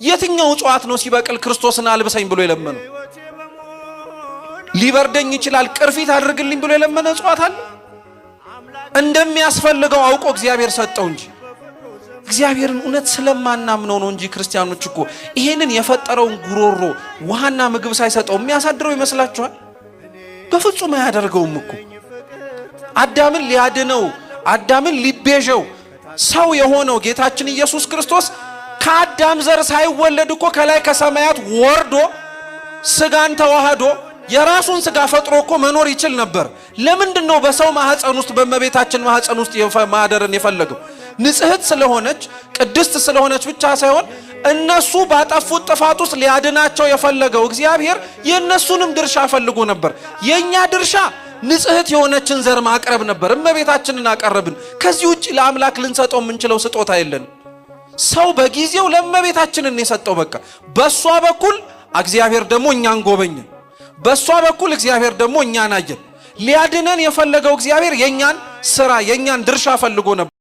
የትኛው ጾአት ነው ሲበቅል ክርስቶስን አልብሰኝ ብሎ የለመነው? ሊበርደኝ ይችላል ቅርፊት አድርግልኝ ብሎ የለመነ ጾአት አለ? እንደሚያስፈልገው አውቆ እግዚአብሔር ሰጠው እንጂ እግዚአብሔርን እውነት ስለማናምነው ነው እንጂ ክርስቲያኖች እኮ ይሄንን የፈጠረውን ጉሮሮ ውሃና ምግብ ሳይሰጠው የሚያሳድረው ይመስላችኋል? በፍጹም አያደርገውም እኮ። አዳምን ሊያድነው አዳምን ሊቤዠው ሰው የሆነው ጌታችን ኢየሱስ ክርስቶስ ከአዳም ዘር ሳይወለድ እኮ ከላይ ከሰማያት ወርዶ ስጋን ተዋህዶ የራሱን ስጋ ፈጥሮ እኮ መኖር ይችል ነበር። ለምንድነው በሰው ማህፀን ውስጥ በእመቤታችን ማህፀን ውስጥ ማደርን የፈለገው? ንጽሕት ስለሆነች ቅድስት ስለሆነች ብቻ ሳይሆን እነሱ ባጠፉት ጥፋት ውስጥ ሊያድናቸው የፈለገው እግዚአብሔር የነሱንም ድርሻ ፈልጎ ነበር። የኛ ድርሻ ንጽሕት የሆነችን ዘር ማቅረብ ነበር። እመቤታችንን አቀረብን። ከዚህ ውጪ ለአምላክ ልንሰጠው የምንችለው ስጦታ የለን። ሰው በጊዜው ለእመቤታችንን የሰጠው በቃ በሷ በኩል እግዚአብሔር ደግሞ እኛን ጎበኘ። በሷ በኩል እግዚአብሔር ደግሞ እኛን አየን። ሊያድነን የፈለገው እግዚአብሔር የኛን ስራ የኛን ድርሻ ፈልጎ ነበር።